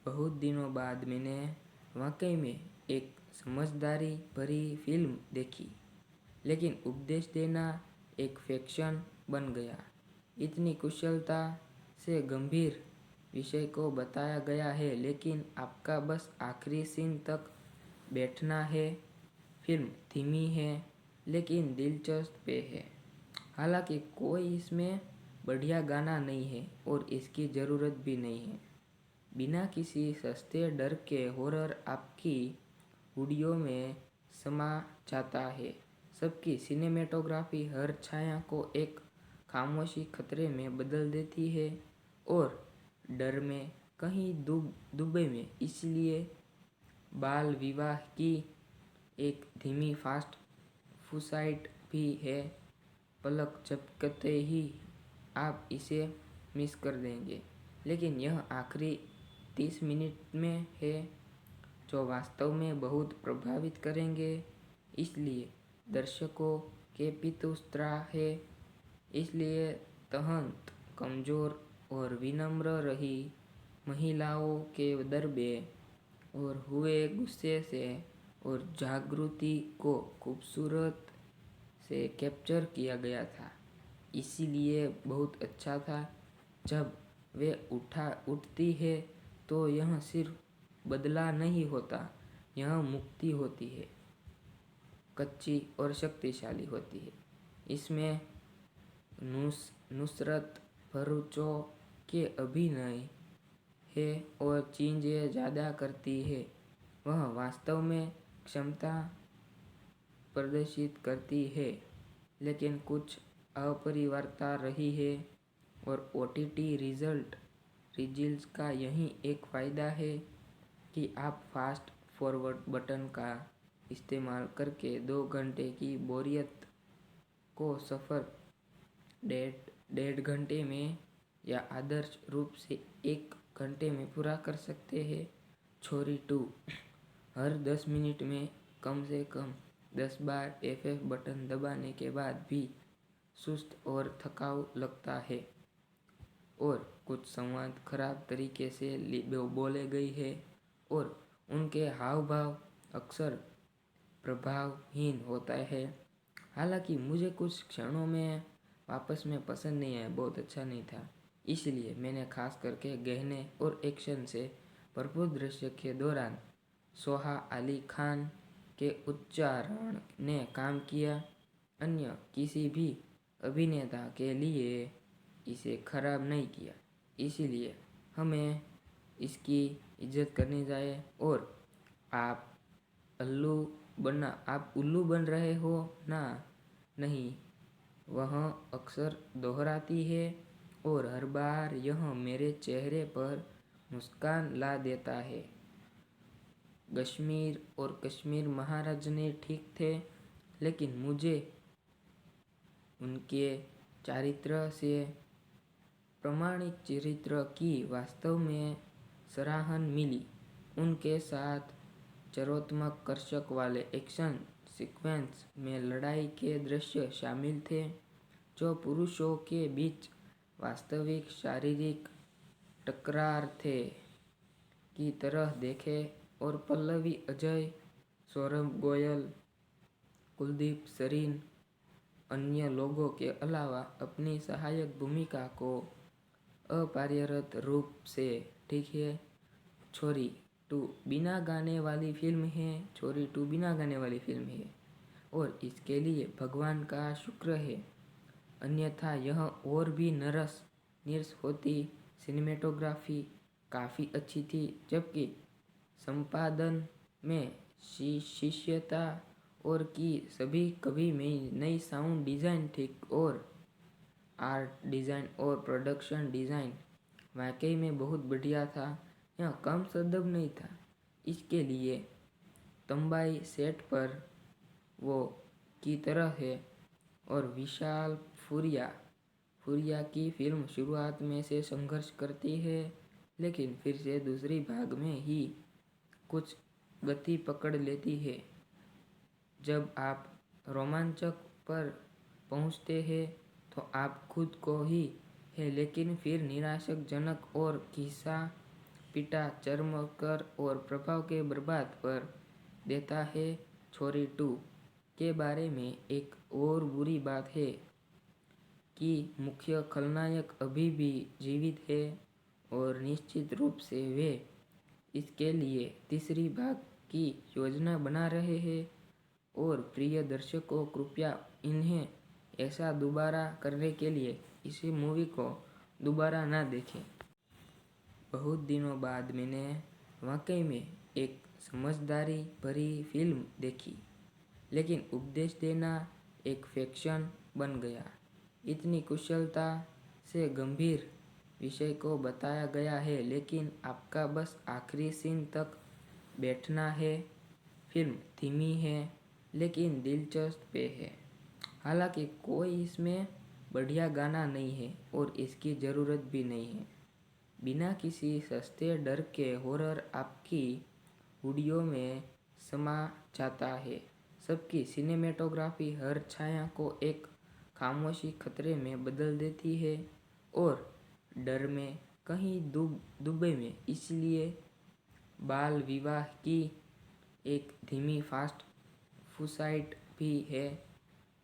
बहुत दिनों बाद मैंने वाकई में एक समझदारी भरी फिल्म देखी, लेकिन उपदेश देना एक फैक्शन बन गया। इतनी कुशलता से गंभीर विषय को बताया गया है, लेकिन आपका बस आखिरी सीन तक बैठना है। फिल्म धीमी है, लेकिन दिलचस्प है। हालांकि कोई इसमें बढ़िया गाना नहीं है और इसकी ज़रूरत भी नहीं है। बिना किसी सस्ते डर के हॉरर आपकी हुडियों में समा जाता है। सबकी सिनेमेटोग्राफी हर छाया को एक खामोशी खतरे में बदल देती है और डर में कहीं दुबई में। इसलिए बाल विवाह की एक धीमी फास्ट फुसाइट भी है। पलक झपकते ही आप इसे मिस कर देंगे, लेकिन यह आखिरी 30 मिनट में है जो वास्तव में बहुत प्रभावित करेंगे। इसलिए दर्शकों के पितुस्त्रा है, इसलिए तहत कमज़ोर और विनम्र रही महिलाओं के दरबे और हुए गुस्से से और जागृति को खूबसूरत से कैप्चर किया गया था। इसीलिए बहुत अच्छा था। जब वे उठती है तो यह सिर्फ बदला नहीं होता, यह मुक्ति होती है, कच्ची और शक्तिशाली होती है। इसमें नुसरत भरूचो के अभिनय है और चीज़ें ज़्यादा करती है। वह वास्तव में क्षमता प्रदर्शित करती है, लेकिन कुछ अपरिवर्तता रही है। और ओटीटी रिजल्ट्स का यही एक फ़ायदा है कि आप फास्ट फॉरवर्ड बटन का इस्तेमाल करके 2 घंटे की बोरियत को सफ़र 1.5 घंटे में या आदर्श रूप से 1 घंटे में पूरा कर सकते हैं। छोरी 2 हर 10 मिनट में कम से कम 10 बार FF बटन दबाने के बाद भी सुस्त और थकाऊ लगता है, और कुछ संवाद खराब तरीके से बोले गई है और उनके हाव भाव अक्सर प्रभावहीन होता है। हालांकि मुझे कुछ क्षणों में वापस में पसंद नहीं आया, बहुत अच्छा नहीं था। इसलिए मैंने खास करके गहने और एक्शन से भरपूर दृश्य के दौरान सोहा अली खान के उच्चारण ने काम किया। अन्य किसी भी अभिनेता के लिए इसे खराब नहीं किया। इसलिए हमें इसकी इज्जत करनी चाहिए। और आप उल्लू बन रहे हो ना, नहीं, वह अक्सर दोहराती है और हर बार यह मेरे चेहरे पर मुस्कान ला देता है। कश्मीर महाराज ने ठीक थे, लेकिन मुझे उनके चरित्र से प्रमाणित चरित्र की वास्तव में सराहना मिली। उनके साथ चरोत्कर्षक वाले एक्शन सीक्वेंस में लड़ाई के दृश्य शामिल थे जो पुरुषों के बीच वास्तविक शारीरिक टकरार थे की तरह देखे। और पल्लवी अजय, सौरभ गोयल, कुलदीप सरीन अन्य लोगों के अलावा अपनी सहायक भूमिका को अपारदर्शी रूप से ठीक है। छोरी 2 बिना गाने वाली फिल्म है और इसके लिए भगवान का शुक्र है, अन्यथा यह और भी नीरस होती। सिनेमेटोग्राफी काफ़ी अच्छी थी, जबकि संपादन में शिष्यता और की सभी कभी में नई साउंड डिज़ाइन ठीक और आर्ट डिज़ाइन और प्रोडक्शन डिज़ाइन वाकई में बहुत बढ़िया था। यह कम सदब नहीं था। इसके लिए तंबाई सेट पर वो की तरह है। और विशाल फुरिया की फिल्म शुरुआत में से संघर्ष करती है, लेकिन फिर से दूसरी भाग में ही कुछ गति पकड़ लेती है। जब आप रोमांचक पर पहुंचते हैं तो आप खुद को ही है, लेकिन फिर निराशाजनक और घिसा पिटा चर्मकर और प्रभाव के बर्बाद पर देता है। छोरी 2 के बारे में एक और बुरी बात है कि मुख्य खलनायक अभी भी जीवित है और निश्चित रूप से वे इसके लिए तीसरी भाग की योजना बना रहे हैं। और प्रिय दर्शकों, कृपया इन्हें ऐसा दोबारा करने के लिए इसी मूवी को दोबारा ना देखें। बहुत दिनों बाद मैंने वाकई में एक समझदारी भरी फिल्म देखी, लेकिन उपदेश देना एक फिक्शन बन गया। इतनी कुशलता से गंभीर विषय को बताया गया है, लेकिन आपका बस आखिरी सीन तक बैठना है। फिल्म धीमी है लेकिन दिलचस्प है। हालांकि कोई इसमें बढ़िया गाना नहीं है और इसकी ज़रूरत भी नहीं है। बिना किसी सस्ते डर के हॉरर आपकी हुडियों में समा जाता है। सबकी सिनेमेटोग्राफी हर छाया को एक खामोशी खतरे में बदल देती है और डर में कहीं दुबई में। इसलिए बाल विवाह की एक धीमी फास्ट फुसाइट भी है।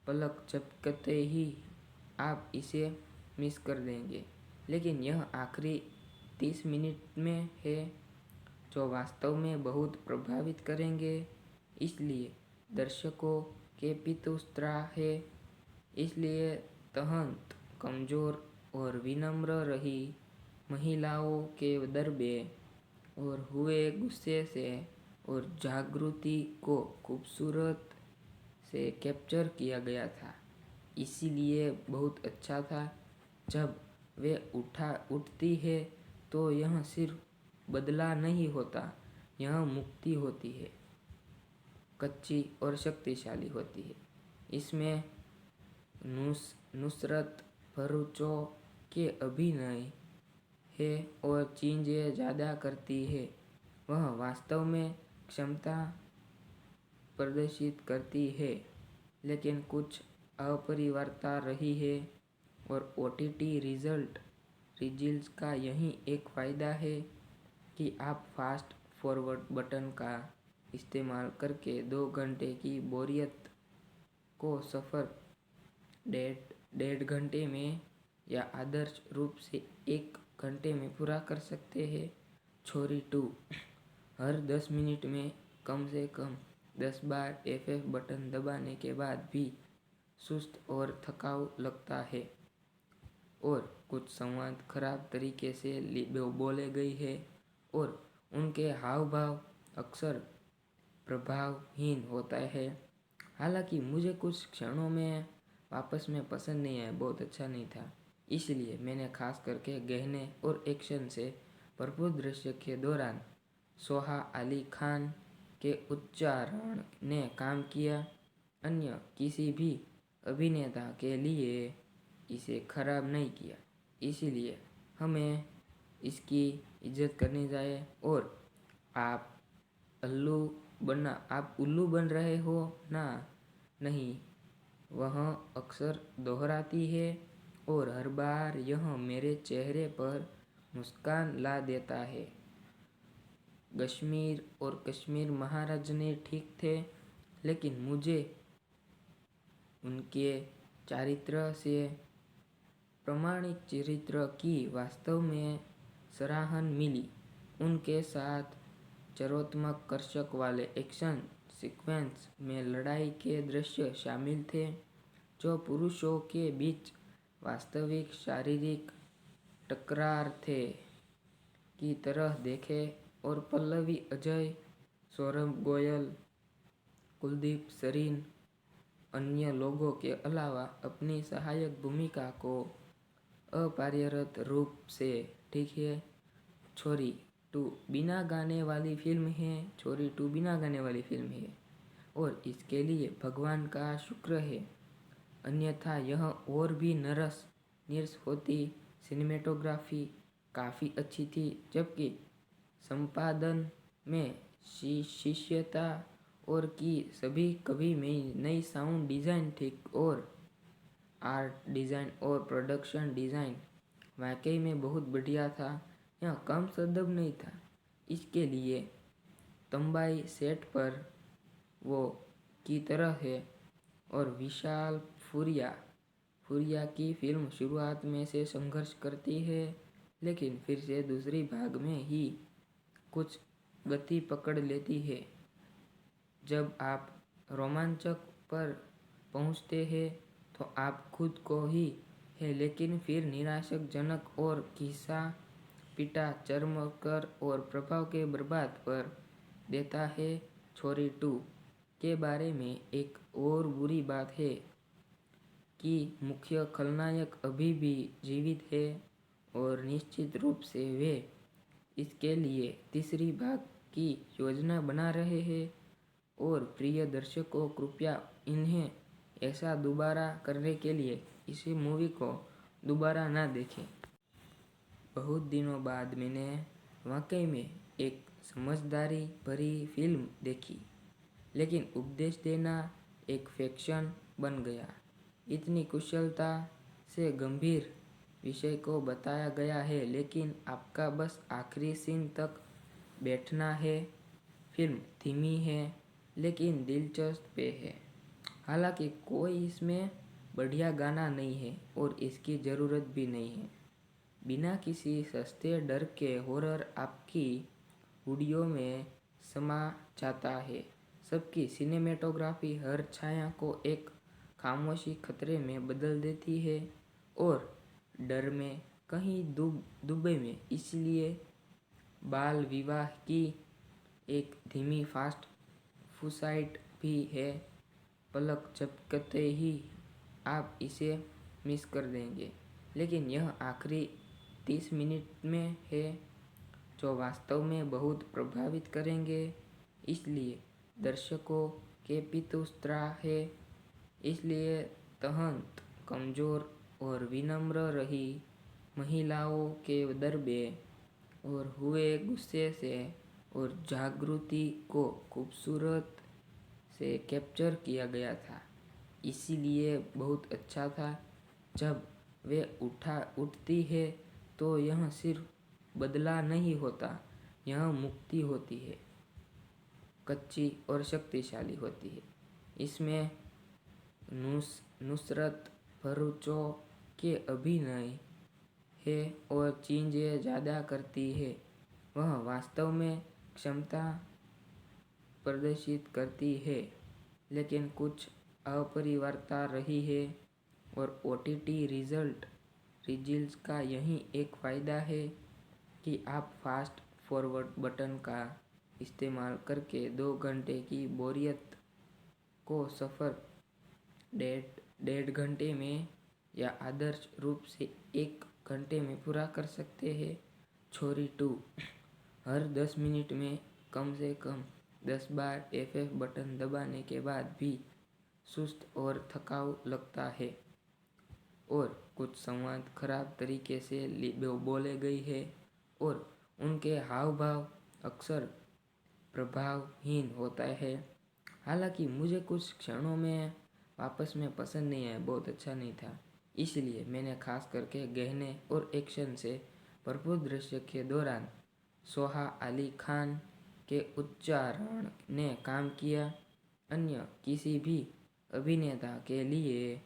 पलक झपकते ही आप इसे मिस कर देंगे, लेकिन यह आखिरी 30 मिनट में है जो वास्तव में बहुत प्रभावित करेंगे। इसलिए दर्शकों के पितुस्त्रा है, इसलिए तहत कमजोर और विनम्र रही महिलाओं के दरबे और हुए गुस्से से और जागृति को खूबसूरत से कैप्चर किया गया था। इसीलिए बहुत अच्छा था। जब वे उठती है तो यह सिर्फ बदला नहीं होता, यह मुक्ति होती है, कच्ची और शक्तिशाली होती है। इसमें नुसरत भरूचो के अभिनय है और चीज़ें ज़्यादा करती है। वह वास्तव में क्षमता प्रदर्शित करती है, लेकिन कुछ अपरिवर्तता रही है। और ओटीटी रिजल्ट्स का यही एक फ़ायदा है कि आप फास्ट फॉरवर्ड बटन का इस्तेमाल करके 2 घंटे की बोरियत को सफ़र 1.5 घंटे में या आदर्श रूप से 1 घंटे में पूरा कर सकते हैं। छोरी 2 हर 10 मिनट में कम से कम 10 बार FF बटन दबाने के बाद भी सुस्त और थकाऊ लगता है और कुछ संवाद खराब तरीके से बोले गए हैं और उनके हाव भाव अक्सर प्रभावहीन होता है। हालांकि मुझे कुछ क्षणों में वापस में पसंद नहीं आया, बहुत अच्छा नहीं था। इसलिए मैंने खास करके गहने और एक्शन से भरपूर दृश्य के दौरान सोहा अली खान के उच्चारण ने काम किया। अन्य किसी भी अभिनेता के लिए इसे खराब नहीं किया। इसलिए हमें इसकी इज्जत करनी चाहिए। और आप उल्लू बन रहे हो ना? नहीं, वह अक्सर दोहराती है और हर बार यह मेरे चेहरे पर मुस्कान ला देता है। कश्मीर महाराज ने ठीक थे, लेकिन मुझे उनके चरित्र से प्रमाणिक चरित्र की वास्तव में सराहना मिली। उनके साथ चरोत्कर्षक वाले एक्शन सीक्वेंस में लड़ाई के दृश्य शामिल थे जो पुरुषों के बीच वास्तविक शारीरिक टकरार थे की तरह देखे। और पल्लवी अजय, सौरभ गोयल, कुलदीप सरीन अन्य लोगों के अलावा अपनी सहायक भूमिका को अपारदर्शी रूप से ठीक है। छोरी 2 बिना गाने वाली फिल्म है। छोरी 2 बिना गाने वाली फिल्म है और इसके लिए भगवान का शुक्र है, अन्यथा यह और भी नीरस होती। सिनेमेटोग्राफी काफ़ी अच्छी थी, जबकि संपादन में शिष्यता और की सभी कभी में नई साउंड डिज़ाइन ठीक और आर्ट डिज़ाइन और प्रोडक्शन डिज़ाइन वाकई में बहुत बढ़िया था। यह कम सदब नहीं था। इसके लिए तंबाई सेट पर वो की तरह है और विशाल फुरिया की फिल्म शुरुआत में से संघर्ष करती है, लेकिन फिर से दूसरी भाग में ही कुछ गति पकड़ लेती है। जब आप रोमांचक पर पहुंचते हैं तो आप खुद को ही है, लेकिन फिर निराशाजनक और घिसा पिटा चरमकर और प्रभाव के बर्बाद पर देता है। छोरी 2 के बारे में एक और बुरी बात है कि मुख्य खलनायक अभी भी जीवित है और निश्चित रूप से वे इसके लिए तीसरी भाग की योजना बना रहे हैं। और प्रिय दर्शकों, कृपया इन्हें ऐसा दोबारा करने के लिए इस मूवी को दोबारा ना देखें। बहुत दिनों बाद मैंने वाकई में एक समझदारी भरी फिल्म देखी, लेकिन उपदेश देना एक फैक्शन बन गया। इतनी कुशलता से गंभीर विषय को बताया गया है, लेकिन आपका बस आखिरी सीन तक बैठना है। फिल्म धीमी है लेकिन दिलचस्प है। हालांकि कोई इसमें बढ़िया गाना नहीं है और इसकी ज़रूरत भी नहीं है। बिना किसी सस्ते डर के हॉरर आपकी वीडियो में समा जाता है। सबकी सिनेमेटोग्राफी हर छाया को एक खामोशी खतरे में बदल देती है और डर में कहीं दुबई में। इसलिए बाल विवाह की एक धीमी फास्ट फुसाइट भी है। पलक झपकते ही आप इसे मिस कर देंगे, लेकिन यह आखिरी 30 मिनट में है जो वास्तव में बहुत प्रभावित करेंगे। इसलिए दर्शकों के पितुस्त्रा है, इसलिए तहंत कमज़ोर और विनम्र रही महिलाओं के दरबे और हुए गुस्से से और जागृति को खूबसूरत से कैप्चर किया गया था। इसीलिए बहुत अच्छा था। जब वे उठती है तो यह सिर्फ बदला नहीं होता, यह मुक्ति होती है, कच्ची और शक्तिशाली होती है। इसमें नुसरत भरूचो के अभिनय है और चीज़ें ज़्यादा करती है। वह वास्तव में क्षमता प्रदर्शित करती है, लेकिन कुछ अपरिवर्तनता रही है। और OTT रिजल्ट्स का यही एक फ़ायदा है कि आप फास्ट फॉरवर्ड बटन का इस्तेमाल करके 2 घंटे की बोरियत को सफ़र 1.5 घंटे में या आदर्श रूप से 1 घंटे में पूरा कर सकते हैं। छोरी 2 हर 10 मिनट में कम से कम 10 बार FF बटन दबाने के बाद भी सुस्त और थकाऊ लगता है और कुछ संवाद खराब तरीके से बोले गई है और उनके हाव भाव अक्सर प्रभावहीन होता है। हालांकि मुझे कुछ क्षणों में वापस में पसंद नहीं आया, बहुत अच्छा नहीं था। इसलिए मैंने खास करके गहने और एक्शन से भरपूर दृश्य के दौरान सोहा अली खान के उच्चारण ने काम किया। अन्य किसी भी अभिनेता के लिए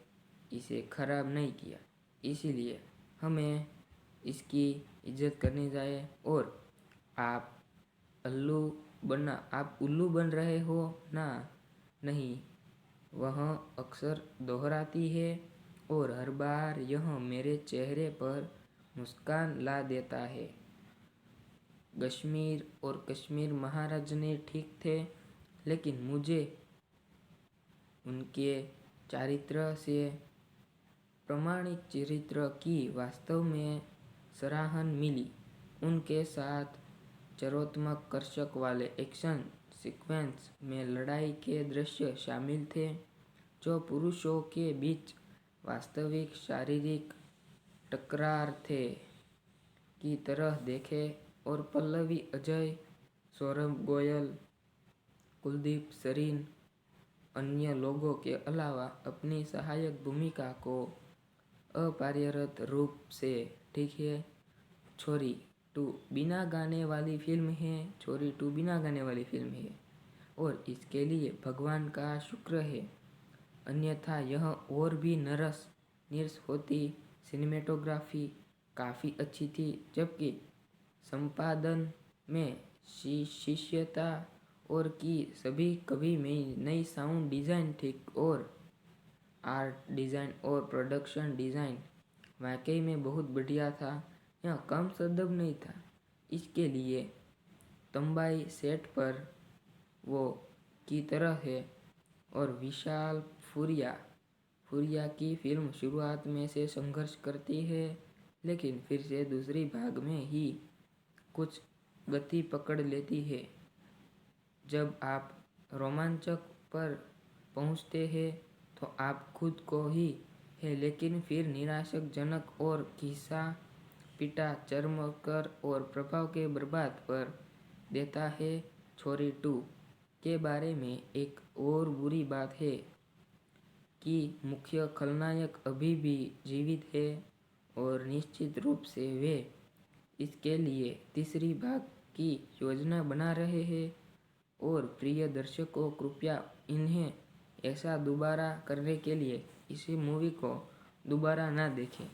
इसे खराब नहीं किया, इसलिए हमें इसकी इज्जत करनी चाहिए। और आप उल्लू बन रहे हो ना? नहीं, वह अक्सर दोहराती है और हर बार यह मेरे चेहरे पर मुस्कान ला देता है। कश्मीर महाराज ने ठीक थे, लेकिन मुझे उनके चारित्र से प्रामाणिक चरित्र की वास्तव में सराहना मिली। उनके साथ चरोत्कर्षक वाले एक्शन सीक्वेंस में लड़ाई के दृश्य शामिल थे जो पुरुषों के बीच वास्तविक शारीरिक टकरार थे की तरह देखे। और पल्लवी अजय, सौरभ गोयल, कुलदीप सरीन अन्य लोगों के अलावा अपनी सहायक भूमिका को अपारदर्शी रूप से ठीक है। छोरी टू बिना गाने वाली फिल्म है। छोरी टू बिना गाने वाली फिल्म है और इसके लिए भगवान का शुक्र है, अन्यथा यह और भी नीरस होती। सिनेमेटोग्राफी काफ़ी अच्छी थी, जबकि संपादन में शिष्यता और की सभी कभी में नई साउंड डिज़ाइन ठीक और आर्ट डिज़ाइन और प्रोडक्शन डिज़ाइन वाकई में बहुत बढ़िया था। यह कम सदब नहीं था। इसके लिए तंबाई सेट पर वो की तरह है और विशाल फुरिया की फिल्म शुरुआत में से संघर्ष करती है, लेकिन फिर से दूसरी भाग में ही कुछ गति पकड़ लेती है। जब आप रोमांचक पर पहुंचते हैं तो आप खुद को ही है, लेकिन फिर निराशाजनक और घिसा पिटा चरमकर और प्रभाव के बर्बाद पर देता है। छोरी टू के बारे में एक और बुरी बात है कि मुख्य खलनायक अभी भी जीवित है और निश्चित रूप से वे इसके लिए तीसरी भाग की योजना बना रहे हैं। और प्रिय दर्शकों, कृपया इन्हें ऐसा दोबारा करने के लिए इसी मूवी को दोबारा ना देखें।